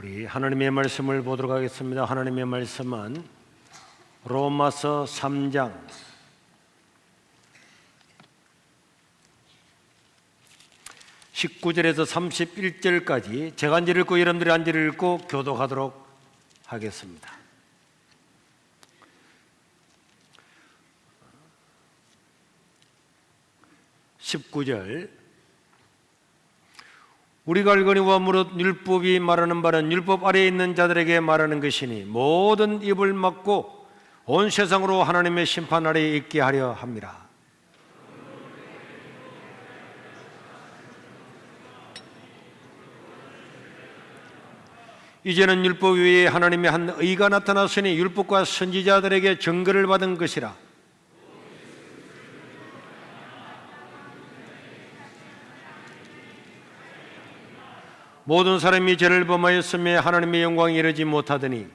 우리 하나님의 말씀을 보도록 하겠습니다. 하나님의 말씀은 로마서 3장 19절에서 31절까지 제가 한절 읽고 여러분들이 한절 읽고 교독하도록 하겠습니다. (19절) 우리가 알거니와 무릇 율법이 말하는 바는 율법 아래에 있는 자들에게 말하는 것이니 모든 입을 막고 온 세상으로 하나님의 심판 아래에 있게 하려 함이라. 이제는 율법 외에 하나님의 한 의가 나타났으니 율법과 선지자들에게 증거를 받은 것이라. 모든 사람이 죄를 범하였으며 하나님의 영광에 이르지 못하더니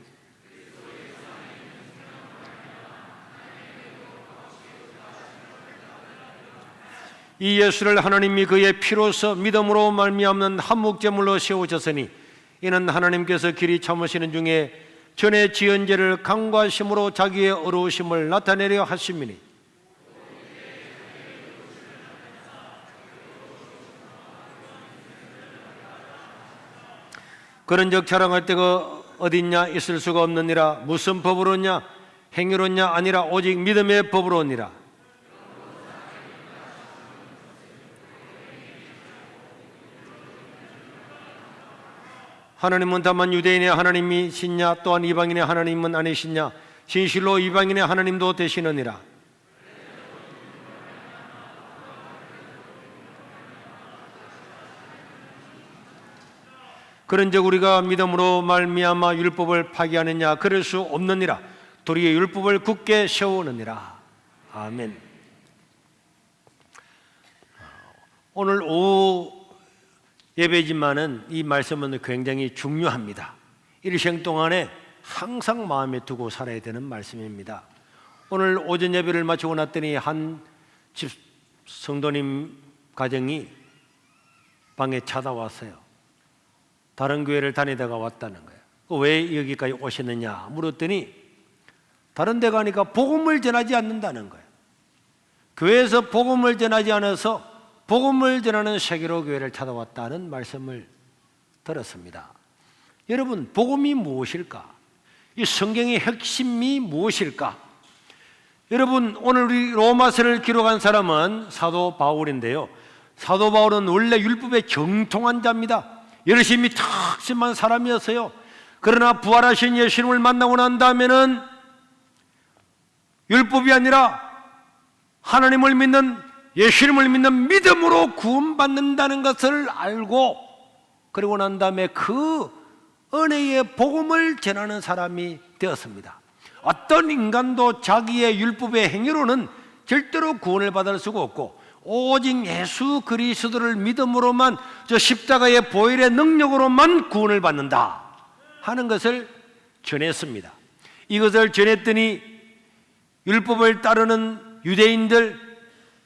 이 예수를 하나님이 그의 피로서 믿음으로 말미암는 한목제물로 세우셨으니 이는 하나님께서 길이 참으시는 중에 전에 지은 죄를 강구하심으로 자기의 어려우심을 나타내려 하심이니 그런즉 자랑할 데가 어딨냐? 있을 수가 없느니라. 무슨 법으로냐? 행위로냐? 아니라 오직 믿음의 법으로니라. 하나님은 다만 유대인의 하나님이시냐? 또한 이방인의 하나님은 아니시냐? 진실로 이방인의 하나님도 되시느니라. 그런즉 우리가 믿음으로 말미암아 율법을 파기하느냐? 그럴 수 없느니라. 도리어 율법을 굳게 세우느니라. 아멘. 오늘 오후 예배지만은 이 말씀은 굉장히 중요합니다. 일생 동안에 항상 마음에 두고 살아야 되는 말씀입니다. 오늘 오전 예배를 마치고 났더니 한 집 성도님 가정이 방에 찾아왔어요. 다른 교회를 다니다가 왔다는 거예요. 왜 여기까지 오셨느냐 물었더니 다른 데 가니까 복음을 전하지 않는다는 거예요. 교회에서 복음을 전하지 않아서 복음을 전하는 세계로 교회를 찾아왔다는 말씀을 들었습니다. 여러분, 복음이 무엇일까? 이 성경의 핵심이 무엇일까? 여러분, 오늘 우리 로마서를 기록한 사람은 사도 바울인데요. 사도 바울은 원래 율법에 정통한 자입니다. 열심히 탁심한 사람이었어요. 그러나 부활하신 예수님을 만나고 난 다음에는 율법이 아니라 하나님을 믿는 예수님을 믿는 믿음으로 구원받는다는 것을 알고 그리고 난 다음에 그 은혜의 복음을 전하는 사람이 되었습니다. 어떤 인간도 자기의 율법의 행위로는 절대로 구원을 받을 수가 없고 오직 예수 그리스도를 믿음으로만 저 십자가의 보혈의 능력으로만 구원을 받는다 하는 것을 전했습니다. 이것을 전했더니 율법을 따르는 유대인들,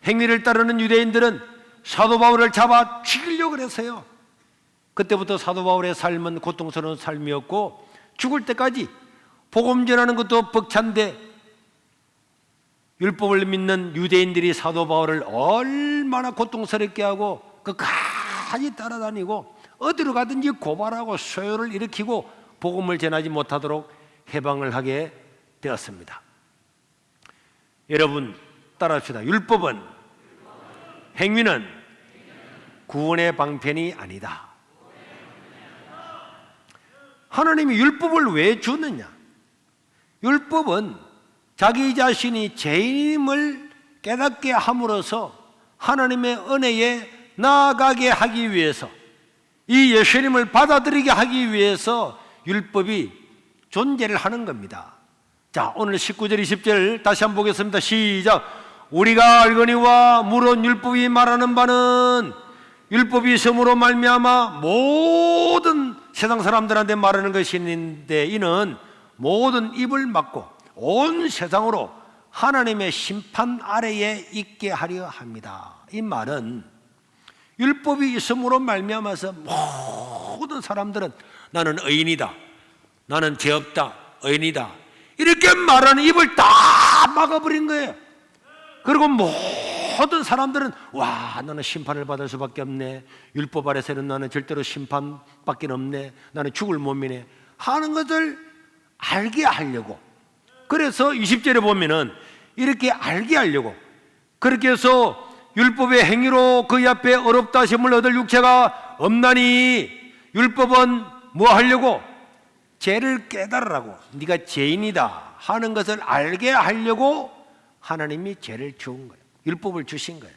행위를 따르는 유대인들은 사도 바울을 잡아 죽이려고 그랬어요. 그때부터 사도 바울의 삶은 고통스러운 삶이었고 죽을 때까지 복음 전하는 것도 벅찬데 율법을 믿는 유대인들이 사도 바울을 얼마나 고통스럽게 하고 끝까지 따라다니고 어디로 가든지 고발하고 소요를 일으키고 복음을 전하지 못하도록 해방을 하게 되었습니다. 여러분 따라합시다. 율법은 행위는 구원의 방편이 아니다. 하나님이 율법을 왜 주느냐? 율법은 자기 자신이 죄인임을 깨닫게 함으로써 하나님의 은혜에 나아가게 하기 위해서 이 예수님을 받아들이게 하기 위해서 율법이 존재를 하는 겁니다. 자, 오늘 19절 20절 다시 한번 보겠습니다. 시작. 우리가 알거니와 무릇 율법이 말하는 바는 율법이 있음으로 말미암아 모든 세상 사람들한테 말하는 것인데 이는 모든 입을 막고 온 세상으로 하나님의 심판 아래에 있게 하려 합니다. 이 말은 율법이 있음으로 말미암아서 모든 사람들은 나는 의인이다. 나는 죄 없다. 의인이다. 이렇게 말하는 입을 다 막아버린 거예요. 그리고 모든 사람들은 와, 나는 심판을 받을 수밖에 없네. 율법 아래서는 나는 절대로 심판밖에 없네. 나는 죽을 몸이네. 하는 것을 알게 하려고. 그래서 20절에 보면은 이렇게 알게 하려고 그렇게 해서 율법의 행위로 그의 앞에 어렵다 하심을 얻을 육체가 없나니 율법은 뭐 하려고? 죄를 깨달으라고. 네가 죄인이다 하는 것을 알게 하려고 하나님이 죄를 주은 거예요. 율법을 주신 거예요.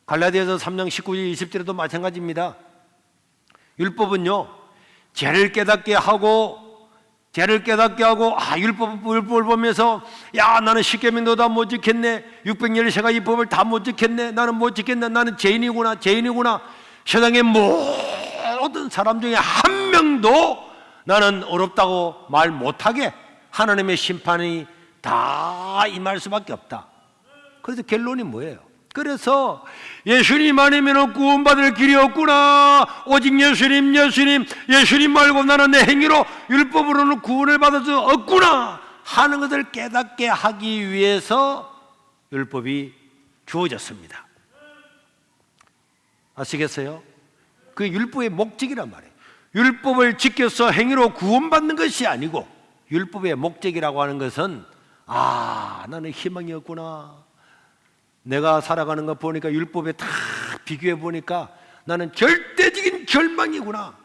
갈라디아서 3장 19절 20절에도 마찬가지입니다. 율법은요, 죄를 깨닫게 하고 율법을 보면서 야, 나는 십계명도 못 지켰네. 613가지 이 법을 다 못 지켰네. 나는 못 지켰네. 나는 죄인이구나. 세상의 모든 사람 중에 한 명도 나는 어렵다고 말 못하게 하나님의 심판이 다 임할 수밖에 없다. 그래서 결론이 뭐예요? 그래서 예수님 아니면 구원받을 길이 없구나. 오직 예수님 말고 나는 내 행위로 율법으로는 구원을 받을 수 없구나 하는 것을 깨닫게 하기 위해서 율법이 주어졌습니다. 아시겠어요? 그 율법의 목적이란 말이에요. 율법을 지켜서 행위로 구원받는 것이 아니고 율법의 목적이라고 하는 것은 나는 희망이 없구나. 내가 살아가는 거 보니까 율법에 다 비교해 보니까 나는 절대적인 절망이구나.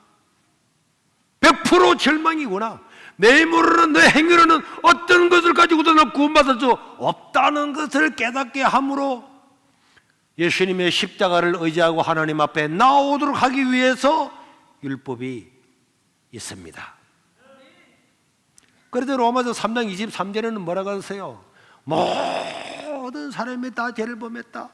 100% 절망이구나. 내 힘으로는 내 행위로는 어떤 것을 가지고도 난 구원받을 수 없다는 것을 깨닫게 함으로 예수님의 십자가를 의지하고 하나님 앞에 나오도록 하기 위해서 율법이 있습니다. 그래서 로마서 3장 23절에는 뭐라고 하세요? 모든 사람이 다 죄를 범했다.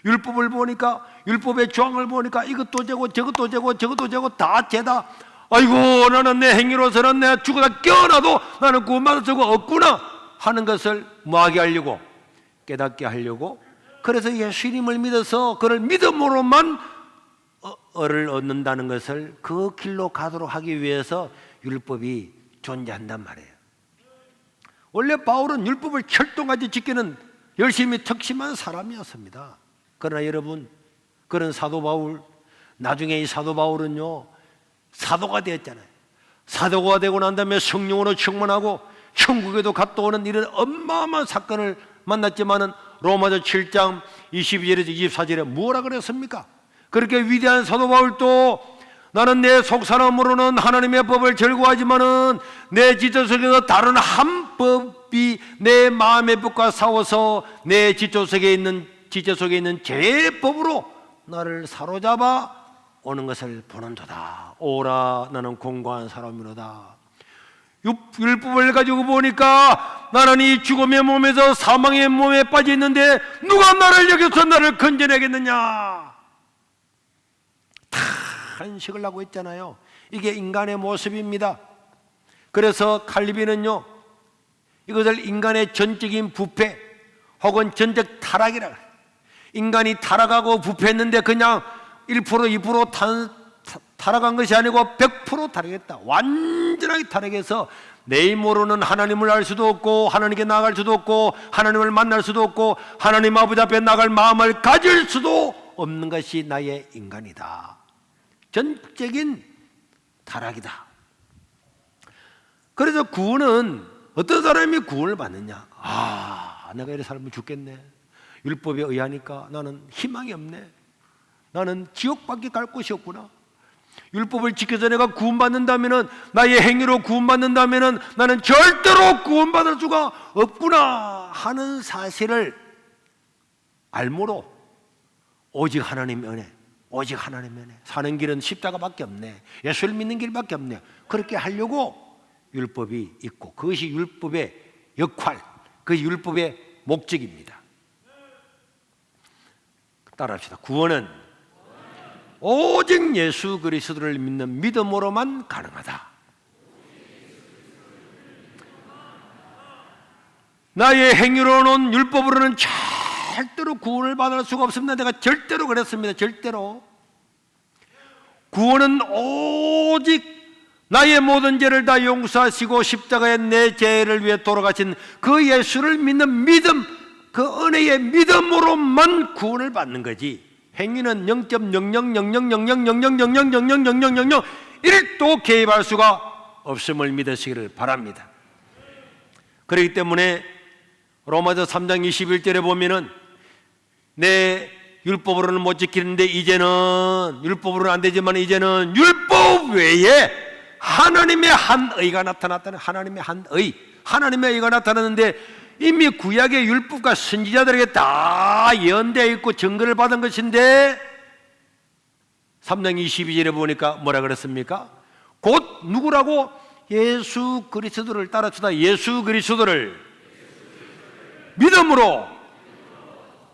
율법을 보니까, 율법의 조항을 보니까 이것도 죄고 저것도 죄고 저것도 죄고 다 죄다. 아이고, 나는 내 행위로서는 내가 죽어다 깨어나도 나는 구원받을 수가 없구나 하는 것을 뭐하게 하려고? 깨닫게 하려고. 그래서 예수님을 믿어서 그를 믿음으로만 을을 얻는다는 것을 그 길로 가도록 하기 위해서 율법이 존재한단 말이에요. 원래 바울은 율법을 철동까지 지키는 열심히 특심한 사람이었습니다. 그러나 여러분, 그런 사도 바울, 나중에 이 사도 바울은요 사도가 되었잖아요. 사도가 되고 난 다음에 성령으로 충만하고 천국에도 갔다 오는 이런 어마어마한 사건을 만났지만은 로마서 7장 22절에서 24절에 뭐라 그랬습니까? 그렇게 위대한 사도 바울도 나는 내 속사람으로는 하나님의 법을 즐거워하지만은 내 지체 속에서 다른 한 법이 내 마음의 법과 싸워서 내 지체 속에 있는 죄의 법으로 나를 사로잡아 오는 것을 보는도다. 오라, 나는 공고한 사람이로다. 율법을 가지고 보니까 나는 이 죽음의 몸에서 사망의 몸에 빠져 있는데 누가 나를 여기서 나를 건져내겠느냐? 탄식을 하고 있잖아요. 이게 인간의 모습입니다. 그래서 칼빈은요 이것을 인간의 전적인 부패 혹은 전적 타락이라 그래요. 인간이 타락하고 부패했는데 그냥 1% 2% 타락한 것이 아니고 100% 타락했다. 완전하게 타락해서 내 힘으로는 하나님을 알 수도 없고 하나님께 나아갈 수도 없고 하나님을 만날 수도 없고 하나님 아버지 앞에 나갈 마음을 가질 수도 없는 것이 나의 인간이다. 전적인 타락이다. 그래서 구원은 어떤 사람이 구원을 받느냐? 내가 이래 살면 죽겠네. 율법에 의하니까 나는 희망이 없네. 나는 지옥밖에 갈 곳이 없구나. 율법을 지켜서 내가 구원받는다면은, 나의 행위로 구원받는다면은 나는 절대로 구원받을 수가 없구나 하는 사실을 알므로 오직 하나님의 은혜, 오직 하나님의 은혜, 사는 길은 십자가밖에 없네, 예수를 믿는 길밖에 없네, 그렇게 하려고 율법이 있고 그것이 율법의 역할, 그것이 율법의 목적입니다. 따라합시다. 구원은 오직 예수 그리스도를 믿는 믿음으로만 가능하다. 나의 행위로는, 율법으로는 절대로 구원을 받을 수가 없습니다. 내가 절대로 그랬습니다. 절대로. 구원은 오직 나의 모든 죄를 다 용서하시고 십자가에 내 죄를 위해 돌아가신 그 예수를 믿는 믿음, 그 은혜의 믿음으로만 구원을 받는 거지. 행위는 0.000000000000000001도 개입할 수가 없음을 믿으시기를 바랍니다. 그렇기 때문에 로마서 3장 21절에 보면은 내 율법으로는 못 지키는데 이제는, 율법으로는 안 되지만 이제는 율법 외에 하나님의 한 의가 나타났다는, 하나님의 한 의, 하나님의 의가 나타났는데 이미 구약의 율법과 선지자들에게 다 예언되어 있고 증거를 받은 것인데 3장 22절에 보니까 뭐라 그랬습니까? 곧 누구라고? 예수 그리스도를 따라주다. 예수 그리스도를 믿음으로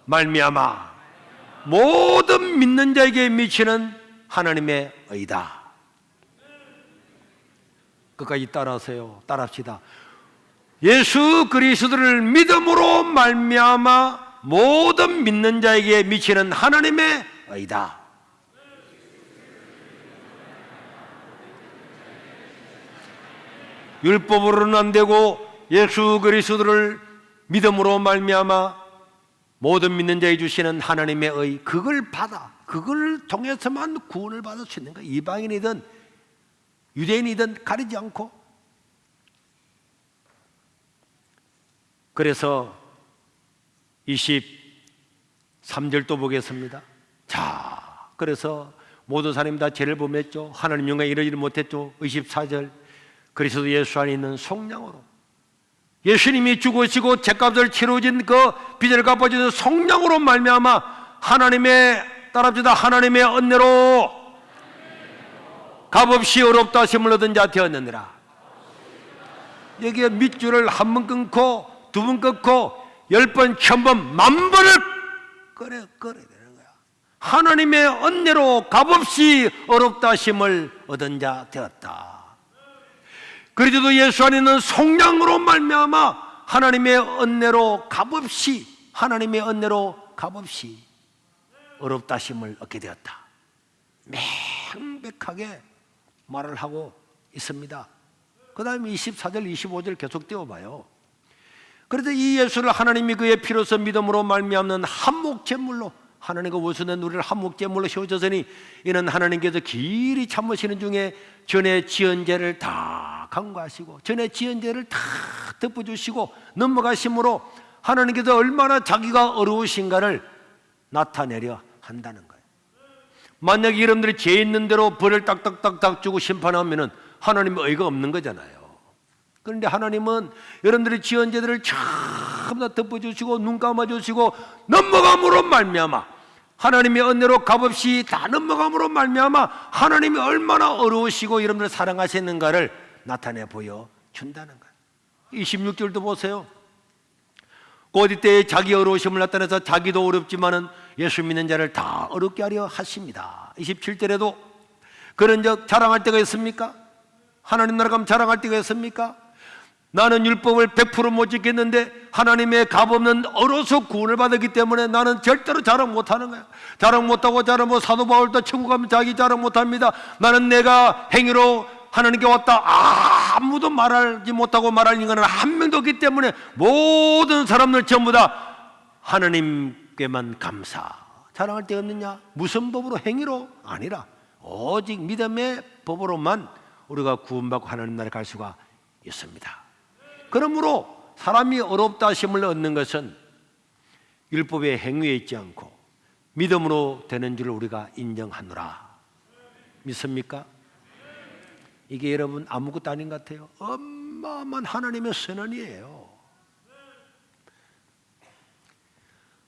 말미암아 모든 믿는 자에게 미치는 하나님의 의다. 끝까지 따라하세요. 따라합시다. 예수 그리스도를 믿음으로 말미암아 모든 믿는 자에게 미치는 하나님의 의다. 율법으로는 안 되고 예수 그리스도를 믿음으로 말미암아 모든 믿는 자에게 주시는 하나님의 의, 그걸 받아, 그걸 통해서만 구원을 받을 수 있는 거야. 이방인이든 유대인이든 가리지 않고. 그래서 23절 또 보겠습니다. 자, 그래서 모든 사람이 다 죄를 범했죠. 하나님 영광에 이르지를 못했죠. 24절, 그리스도 예수 안에 있는 속량으로, 예수님이 죽으시고 죄값을 치루진 그 빚을 갚아주는 속량으로 말미암아 하나님의, 따라합시다, 하나님의 은혜로 값없이 어렵다 하심을 얻은 자 되었느니라. 여기에 밑줄을 한 번 끊고 두 번 끊고 10번, 1000번, 10,000번을 끌어야 되는 거야. 하나님의 은혜로 값없이 어렵다 하심을 얻은 자 되었다. 그리스도 예수 안에 있는 속량으로 말미암아 하나님의 은혜로 값없이, 하나님의 은혜로 값없이 어렵다 하심을 얻게 되었다. 명백하게 말을 하고 있습니다. 그 다음에 24절, 25절 계속 띄워봐요. 그래서 이 예수를 하나님이 그의 피로서 믿음으로 말미암는 한목제물로, 하나님과 원수된 우리를 한목제물로 세우셨으니 이는 하나님께서 길이 참으시는 중에 전에 지은 죄를 다 간과하시고 전에 지은 죄를 다 덮어주시고 넘어가심으로 하나님께서 얼마나 자기가 어려우신가를 나타내려 한다는 거예요. 만약에 여러분들이 죄 있는 대로 벌을 딱딱딱딱 주고 심판하면은 하나님의 의가 없는 거잖아요. 그런데 하나님은 여러분들이 지은 죄들을 전부 다 덮어주시고 눈 감아주시고 넘어감으로 말미암아, 하나님의 은혜로 값없이 다 넘어감으로 말미암아 하나님이 얼마나 어려우시고 여러분들을 사랑하시는가를 나타내 보여준다는 거예요. 26절도 보세요. 곧 이때에 자기 어려우심을 나타내서 자기도 어렵지만은 예수 믿는 자를 다 어렵게 하려 하십니다. 27절에도 그런 적 자랑할 때가 있습니까? 하나님 나라 가면 자랑할 때가 있습니까? 나는 율법을 100% 못 지켰는데 하나님의 값없는 어로서 구원을 받았기 때문에 나는 절대로 자랑 못하는 거야. 자랑 못하고 사도 바울도 천국 가면 자기 자랑 못합니다. 나는 내가 행위로 하나님께 왔다 아무도 말하지 못하고 말할 인간은 한 명도 없기 때문에 모든 사람들 전부 다 하나님께만 감사. 자랑할 데 없느냐? 무슨 법으로? 행위로? 아니라 오직 믿음의 법으로만 우리가 구원받고 하나님 나라에 갈 수가 있습니다. 그러므로 사람이 어렵다 하심을 얻는 것은 율법의 행위에 있지 않고 믿음으로 되는 줄 우리가 인정하노라. 믿습니까? 이게 여러분 아무것도 아닌 것 같아요. 어마어마한 하나님의 선언이에요.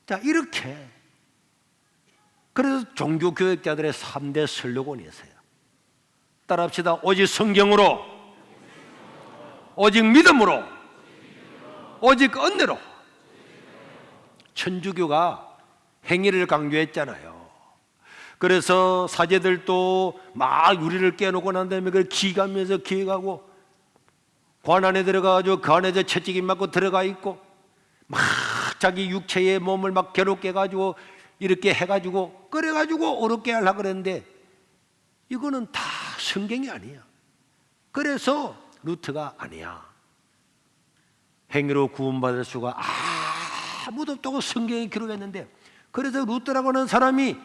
자, 이렇게 그래서 종교교육자들의 3대 슬로건이 있어요. 따라합시다. 오직 성경으로, 오직 믿음으로, 오직 은혜로. 천주교가 행위를 강조했잖아요. 그래서 사제들도 막 유리를 깨놓고 난 다음에 그걸 기가면서 기가고 관 안에 들어가가지고 그 안에 채찍이 맞고 들어가 있고 막 자기 육체의 몸을 막 괴롭게 해가지고 이렇게 해가지고 끓여가지고 어렵게 하려고 그랬는데 이거는 다 성경이 아니야. 그래서 루트가 아니야. 행위로 구원받을 수가 아무도 없다고 성경에 기록했는데, 그래서 루트라고 하는 사람이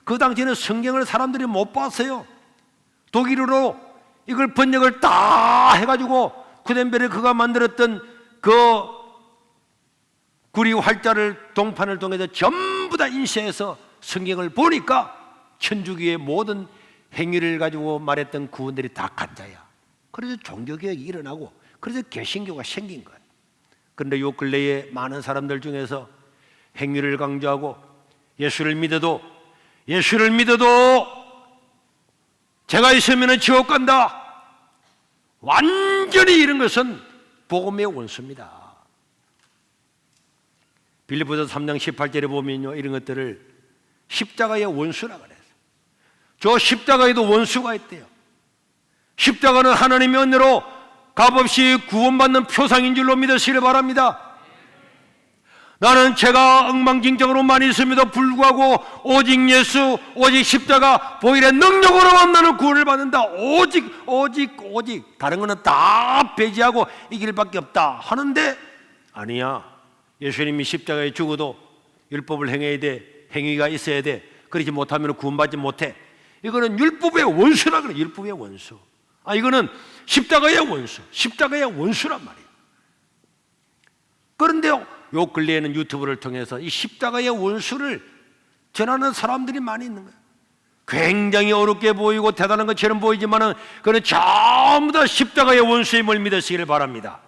그 당시에는 성경을 사람들이 못 봤어요. 독일어로 이걸 번역을 다 해가지고 구텐베르 그가 만들었던 그 구리 활자를 동판을 통해서 전부 다 인쇄해서 성경을 보니까 천주교의 모든 행위를 가지고 말했던 구원들이 다 가짜야. 그래서 종교개혁이 일어나고 그래서 개신교가 생긴 거예요. 그런데 요 근래에 많은 사람들 중에서 행위를 강조하고 예수를 믿어도 제가 있으면 지옥 간다, 완전히 이런 것은 복음의 원수입니다. 빌립보서 3장 18절에 보면요, 이런 것들을 십자가의 원수라고 그랬어요. 저 십자가에도 원수가 있대요. 십자가는 하나님의 은혜로 값없이 구원받는 표상인 줄로 믿으시길 바랍니다. 나는 죄가 엉망진창으로 많이 있음에도 불구하고 오직 예수, 오직 십자가 보혈의 능력으로만 나는 구원을 받는다. 오직 다른 거는 다 배제하고 이 길밖에 없다 하는데, 아니야. 예수님이 십자가에 죽어도 율법을 행해야 돼. 행위가 있어야 돼. 그렇지 못하면 구원받지 못해. 이거는 율법의 원수라 그래. 율법의 원수. 이거는 십자가의 원수, 십자가의 원수란 말이에요. 그런데 요 근래에는 유튜브를 통해서 이 십자가의 원수를 전하는 사람들이 많이 있는 거예요. 굉장히 어렵게 보이고 대단한 것처럼 보이지만은 그는 전부 다 십자가의 원수임을 믿으시기를 바랍니다.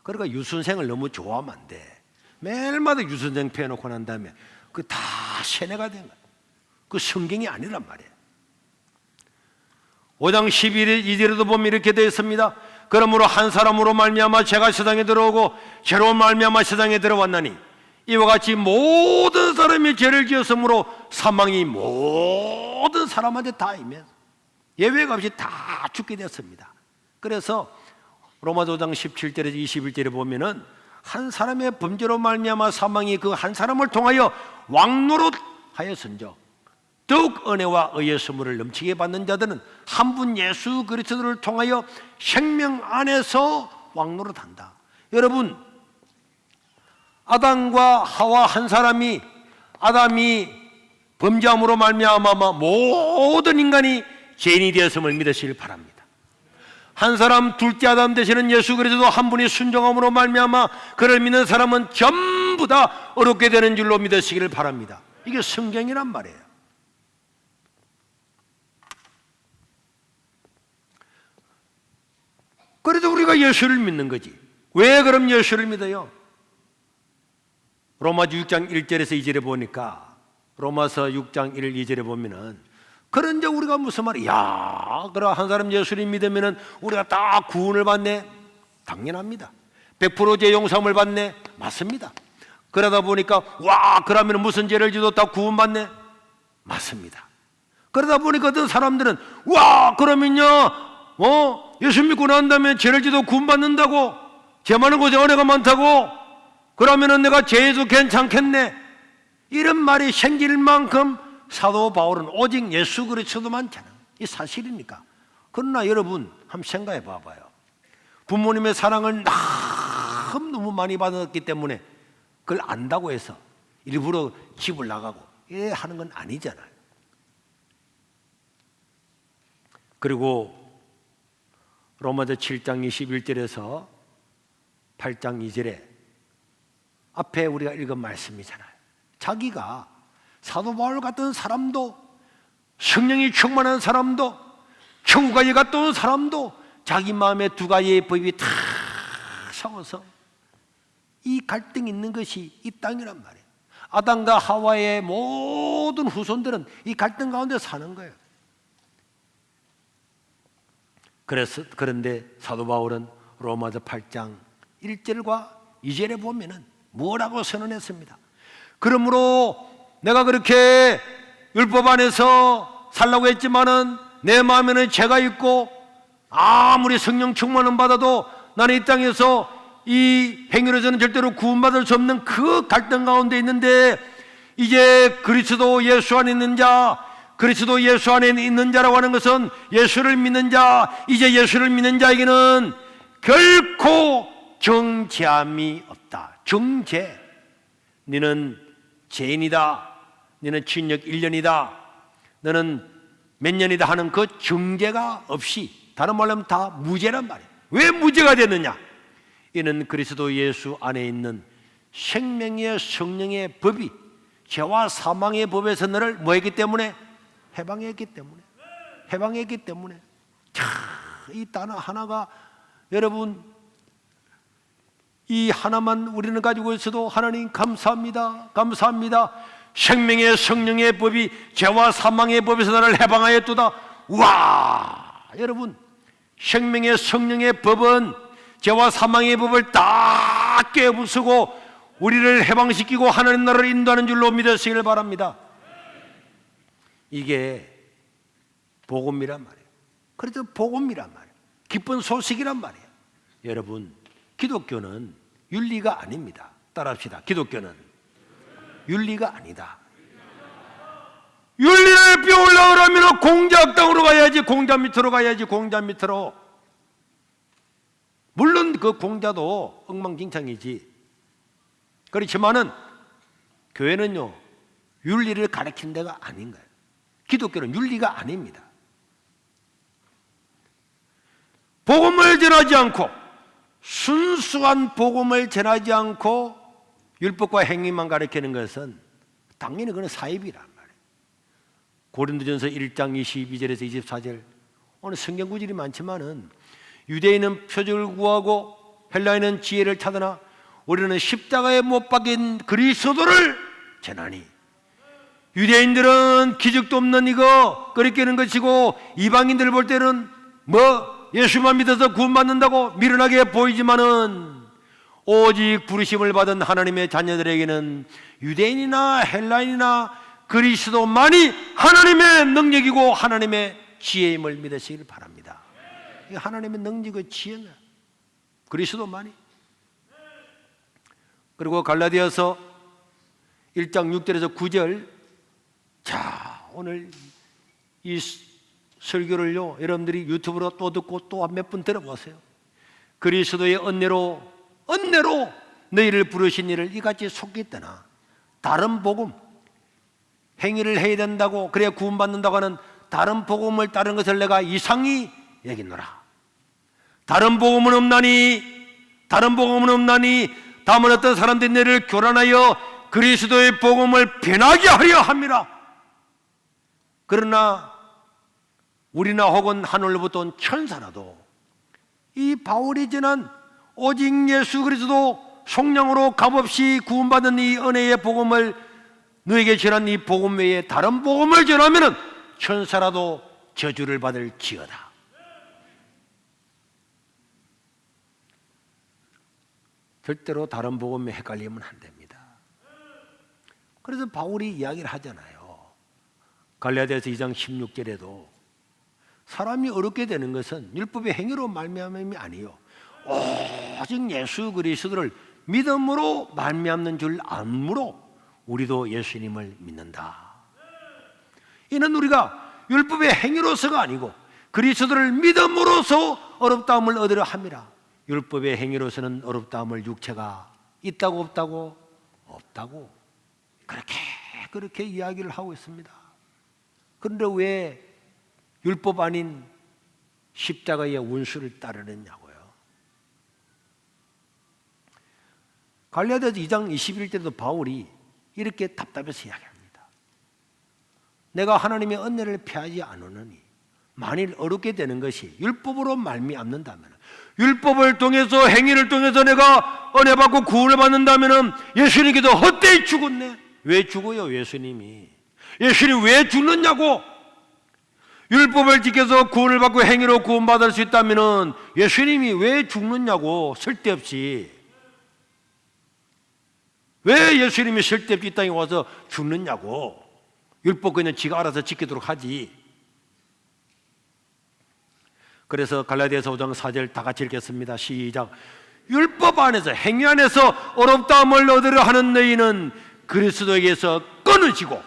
그러니까 유선생을 너무 좋아하면 안 돼. 매일마다 유선생 펴놓고 난 다음에 그 다 세뇌가 된 거야. 그 성경이 아니란 말이에요. 5장 12절에도 보면 이렇게 되어 있습니다. 그러므로 한 사람으로 말미암아 죄가 세상에 들어오고 죄로 말미암아 세상에 들어왔나니 이와 같이 모든 사람이 죄를 지었으므로 사망이 모든 사람한테 다 임해서 예외가 없이 다 죽게 되었습니다. 그래서 로마서 5장 17절에서 21절에 보면은 한 사람의 범죄로 말미암아 사망이 그 한 사람을 통하여 왕노릇하였은즉 더욱 은혜와 의의 선물을 넘치게 받는 자들은 한 분 예수 그리스도를 통하여 생명 안에서 왕노릇한다. 여러분, 아담과 하와 한 사람이, 아담이 범죄함으로 말미암아 모든 인간이 죄인이 되었음을 믿으시길 바랍니다. 한 사람, 둘째 아담 되시는 예수 그리스도 한 분이 순종함으로 말미암아 그를 믿는 사람은 전부 다 어렵게 되는 줄로 믿으시기를 바랍니다. 이게 성경이란 말이에요. 그래도 우리가 예수를 믿는 거지. 왜 그럼 예수를 믿어요? 로마서 6장 1절에서 2절에 보니까, 로마서 6장 1, 2절에 보면은, 그런데 우리가 무슨 말이야? 그래 한 사람 예수를 믿으면은 우리가 다 구원을 받네? 당연합니다. 100% 죄 용서함을 받네? 맞습니다. 그러다 보니까 그러면 무슨 죄를 지도 다 구원받네? 맞습니다. 그러다 보니까 어떤 사람들은 그러면요 예수 믿고 난 다음에 죄를 지도 구원받는다고? 죄 많은 곳에 은혜가 많다고? 그러면은 내가 죄에서 괜찮겠네? 이런 말이 생길 만큼 사도 바울은 오직 예수 그리스도만 찾는, 이 사실이니까. 그러나 여러분 한번 생각해 봐봐요. 부모님의 사랑을 너무 많이 받았기 때문에 그걸 안다고 해서 일부러 집을 나가고 이래 하는 건 아니잖아요. 그리고 로마서 7장 21절에서 8장 2절에 앞에 우리가 읽은 말씀이잖아요. 자기가 사도 바울 같은 사람도, 성령이 충만한 사람도, 천국까지 갔다 온 사람도 자기 마음에 두 가지의 법이 다 싸워서 이 갈등이 있는 것이 이 땅이란 말이에요. 아담과 하와의 모든 후손들은 이 갈등 가운데 사는 거예요. 그런데 사도 바울은 로마서 8장 1절과 2절에 보면은 뭐라고 선언했습니다. 그러므로 내가 그렇게 율법 안에서 살라고 했지만은 내 마음에는 죄가 있고 아무리 성령 충만은 받아도 나는 이 땅에서 이 행위로서는 절대로 구원받을 수 없는 그 갈등 가운데 있는데 이제 그리스도 예수 안에 있는 자, 그리스도 예수 안에 있는 자라고 하는 것은 예수를 믿는 자, 이제 예수를 믿는 자에게는 결코 정죄함이 없다. 정죄. 너는 죄인이다. 너는 징역 1년이다. 너는 몇 년이다 하는 그 정죄가 없이, 다른 말로 하면 다 무죄란 말이에요. 왜 무죄가 됐느냐? 이는 그리스도 예수 안에 있는 생명의 성령의 법이 죄와 사망의 법에서 너를 뭐 했기 때문에? 해방했기 때문에. 해방했기 때문에. 이 단어 하나가 여러분, 이 하나만 우리는 가지고 있어도 하나님 감사합니다. 감사합니다. 생명의 성령의 법이 죄와 사망의 법에서 나를 해방하였도다. 우와! 여러분, 생명의 성령의 법은 죄와 사망의 법을 다 깨부수고 우리를 해방시키고 하나님 나라를 인도하는 줄로 믿으시길 바랍니다. 이게 복음이란 말이에요. 그래서 복음이란 말이에요. 기쁜 소식이란 말이에요. 여러분, 기독교는 윤리가 아닙니다. 따라합시다. 기독교는 윤리가 아니다. 윤리를 배우려면 공작 땅으로 가야지. 공자 밑으로 가야지. 공자 밑으로. 물론 그 공자도 엉망진창이지. 그렇지만은 교회는요, 윤리를 가르치는 데가 아닌 거예요. 기독교는 윤리가 아닙니다. 복음을 전하지 않고, 순수한 복음을 전하지 않고 율법과 행위만 가르치는 것은 당연히 그건 사입이란 말이에요. 고린도전서 1장 22절에서 24절, 오늘 성경 구절이 많지만은 유대인은 표적을 구하고 헬라인은 지혜를 찾으나 우리는 십자가에 못 박힌 그리스도를 전하니. 유대인들은 기적도 없는 이거 끓이는 것이고, 이방인들 볼 때는 뭐 예수만 믿어서 구원받는다고 미련하게 보이지만은, 오직 부르심을 받은 하나님의 자녀들에게는 유대인이나 헬라인이나 그리스도만이 하나님의 능력이고 하나님의 지혜임을 믿으시길 바랍니다. 하나님의 능력의 지혜는 그리스도만이. 그리고 갈라디아서 1장 6절에서 9절, 자, 오늘 이 설교를요, 여러분들이 유튜브로 또 듣고 또 몇 분 들어보세요. 그리스도의 은혜로 너희를 부르신 이를 이같이 속기 떠나 다른 복음, 행위를 해야 된다고 그래야 구원받는다고 하는 다른 복음을 따른 것을 내가 이상히 여기노라. 다른 복음은 없나니 다만 어떤 사람들이 너를 교란하여 그리스도의 복음을 변하게 하려 함이라. 그러나 우리나 혹은 하늘로부터 온 천사라도 이 바울이 전한 오직 예수 그리스도 성령으로 값없이 구원받은 이 은혜의 복음을 너에게 전한 이 복음 외에 다른 복음을 전하면 천사라도 저주를 받을지어다. 절대로 다른 복음에 헷갈리면 안 됩니다. 그래서 바울이 이야기를 하잖아요. 갈라디아서 2장 16절에도 사람이 어렵게 되는 것은 율법의 행위로 말미암음이 아니요, 오직 예수 그리스도를 믿음으로 말미암는 줄 아므로 우리도 예수님을 믿는다. 이는 우리가 율법의 행위로서가 아니고 그리스도를 믿음으로써 어렵다함을 얻으려 함이라. 율법의 행위로서는 어렵다함을 육체가 있다고 없다고? 없다고. 그렇게 이야기를 하고 있습니다. 그런데 왜 율법 아닌 십자가의 원수를 따르느냐고요. 갈라디아서 2장 21절에도 바울이 이렇게 답답해서 이야기합니다. 내가 하나님의 은혜를 피하지 않으느니 만일 어렵게 되는 것이 율법으로 말미암는다면, 율법을 통해서 행위를 통해서 내가 은혜 받고 구원을 받는다면 예수님께서 헛되이 죽었네. 왜 죽어요? 예수님이 왜 죽느냐고. 율법을 지켜서 구원을 받고 행위로 구원받을 수 있다면 예수님이 왜 죽느냐고. 쓸데없이. 왜 예수님이 쓸데없이 이 땅에 와서 죽느냐고. 율법 그냥 지가 알아서 지키도록 하지. 그래서 갈라디아서 5장 4절 다 같이 읽겠습니다. 시작. 율법 안에서, 행위 안에서 어렵다함을 얻으려 하는 너희는 그리스도에게서 끊어지고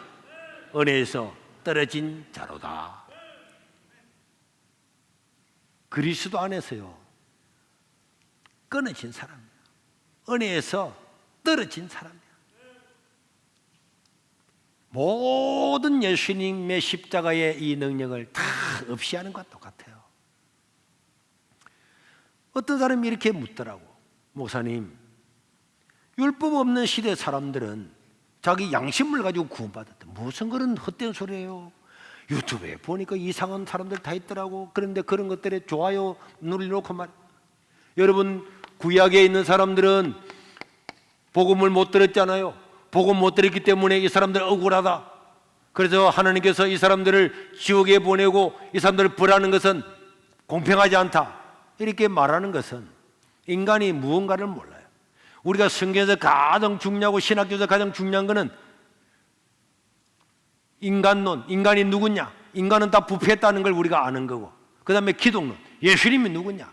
은혜에서 떨어진 자로다. 그리스도 안에서요, 끊어진 사람이야. 은혜에서 떨어진 사람이야. 모든 예수님의 십자가의 이 능력을 다 없이 하는 것과 똑같아요. 어떤 사람이 이렇게 묻더라고. 목사님, 율법 없는 시대 사람들은 자기 양심을 가지고 구원받았다. 무슨 그런 헛된 소리예요. 유튜브에 보니까 이상한 사람들 다 있더라고. 그런데 그런 것들에 좋아요 눌러놓고 말. 여러분, 구약에 있는 사람들은 복음을 못 들었잖아요. 복음 못 들었기 때문에 이 사람들 억울하다. 그래서 하나님께서 이 사람들을 지옥에 보내고 이 사람들을 벌하는 것은 공평하지 않다. 이렇게 말하는 것은 인간이 무언가를 몰라요. 우리가 성경에서 가장 중요하고 신학교에서 가장 중요한 것은 인간론, 인간이 누구냐? 인간은 다 부패했다는 걸 우리가 아는 거고, 그 다음에 기독론, 예수님이 누구냐?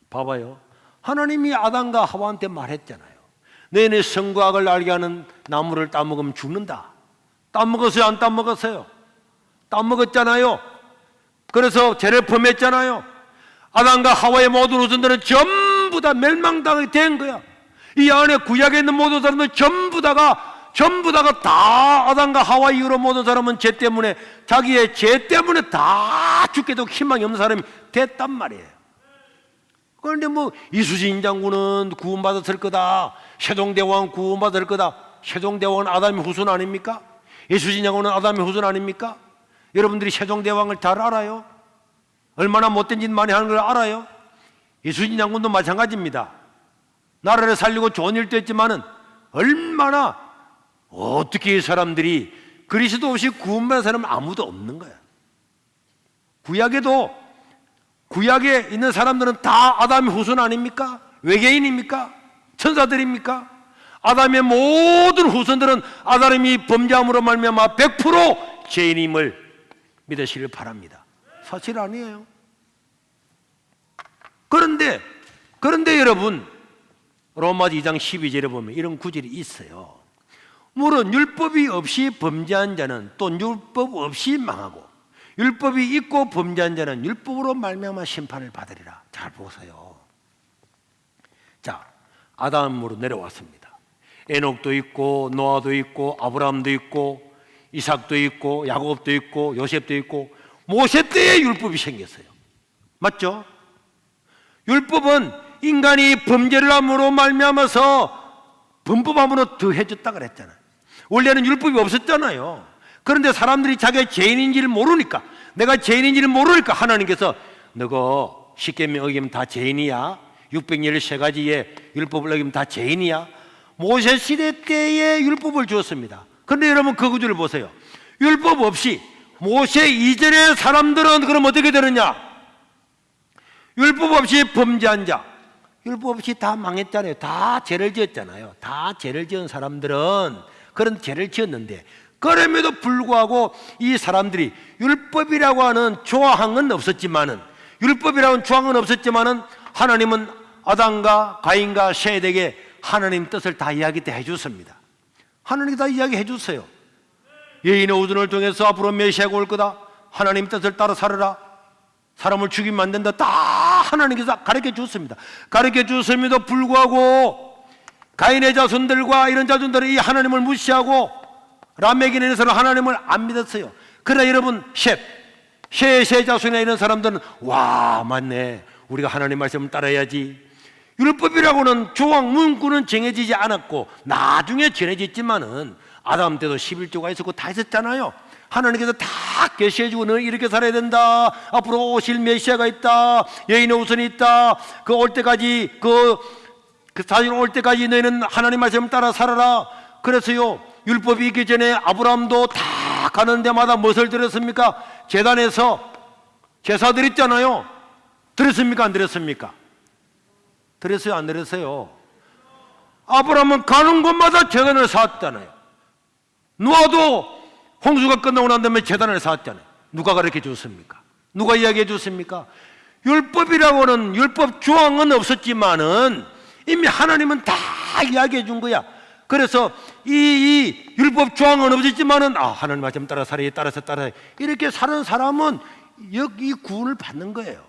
봐봐요. 하나님이 아담과 하와한테 말했잖아요. 너희는 선과 악을 알게 하는 나무를 따먹으면 죽는다. 따먹었어요? 안 따먹었어요? 따먹었잖아요. 그래서 죄를 범했잖아요. 아담과 하와의 모든 후손들은 전부 다 멸망당하게 된 거야. 이 안에 구약에 있는 모든 사람들은 전부 다가 다 아담과 하와 이후로 모든 사람은 죄 때문에, 자기의 죄 때문에 다 죽게 되고 희망이 없는 사람이 됐단 말이에요. 그런데 뭐 이수진 장군은 구원받았을 거다, 세종대왕은 구원받을 거다. 세종대왕은 아담의 후손 아닙니까? 이수진 장군은 아담의 후손 아닙니까? 여러분들이 세종대왕을 잘 알아요? 얼마나 못된 짓 많이 하는 걸 알아요? 이수진 장군도 마찬가지입니다. 나라를 살리고 좋은 일도 했지만은 얼마나, 어떻게 이 사람들이 그리스도 없이 구원받은 사람은 아무도 없는 거야. 구약에 있는 사람들은 다 아담의 후손 아닙니까? 외계인입니까? 천사들입니까? 아담의 모든 후손들은 아담이 범죄함으로 말미암아 100% 죄인임을 믿으시길 바랍니다. 사실 아니에요. 그런데 여러분, 로마서 2장 12절에 보면 이런 구절이 있어요. 물론 율법이 없이 범죄한 자는 또 율법 없이 망하고, 율법이 있고 범죄한 자는 율법으로 말미암아 심판을 받으리라. 잘 보세요. 자, 아담으로 내려왔습니다. 에녹도 있고 노아도 있고 아브라함도 있고 이삭도 있고 야곱도 있고 요셉도 있고 모세 때에 율법이 생겼어요. 맞죠? 율법은 인간이 범죄를 함으로 말미암아서 범법함으로 더해졌다 그랬잖아요. 원래는 율법이 없었잖아요. 그런데 사람들이 자기가 죄인인지를 모르니까, 내가 죄인인지를 모르니까 하나님께서 너가 십계명 어기면 다 죄인이야. 613가지의 율법을 어기면 다 죄인이야. 모세 시대 때에 율법을 주었습니다. 그런데 여러분 그 구절을 보세요. 율법 없이 모세 이전의 사람들은 그럼 어떻게 되느냐? 율법 없이 범죄한 자, 율법 없이 다 망했잖아요. 다 죄를 지었잖아요. 다 죄를 지은 사람들은 그런 죄를 지었는데, 그럼에도 불구하고 이 사람들이 율법이라고 하는 조항은 없었지만은, 하나님은 아담과 가인과 셋에게 하나님 뜻을 다 이야기해 줬습니다. 하나님이 다 이야기해 줬어요. 여인의 우둔을 통해서 앞으로 메시아가 올 거다. 하나님 뜻을 따라 살아라. 사람을 죽이면 안 된다. 다 하나님께서 가르쳐 줬습니다. 가르쳐 줬음에도 불구하고 가인의 자손들과 이런 자손들이 이 하나님을 무시하고 라멕에 대해서는 하나님을 안 믿었어요. 그러나 여러분, 셋의 자손이나 이런 사람들은 와, 맞네, 우리가 하나님 말씀을 따라야지. 율법이라고는 조항 문구는 정해지지 않았고 나중에 정해졌지만은 아담 때도 11조가 있었고 다 있었잖아요. 하나님께서 다 계시해주고 너는 이렇게 살아야 된다. 앞으로 오실 메시아가 있다. 여인의 우선이 있다. 그 올 때까지 그 사실 올 때까지 너희는 하나님 말씀을 따라 살아라. 그래서요, 율법이 있기 전에 아브라함도 다 가는 데마다 무엇을 드렸습니까? 제단에서 제사 드렸잖아요. 드렸습니까? 안 드렸습니까? 드렸어요? 안 드렸어요? 아브라함은 가는 곳마다 제단을 쌓았잖아요. 노아도 홍수가 끝나고 난 다음에 제단을 쌓았잖아요. 누가 가르쳐 줬습니까? 누가 이야기해 줬습니까? 율법이라고는 율법 조항은 없었지만은 이미 하나님은 다 이야기해 준 거야. 그래서 이 율법 조항은 없었지만은 하나님 말씀 따라 살아야 따라서 이렇게 사는 사람은 여기 구원을 받는 거예요.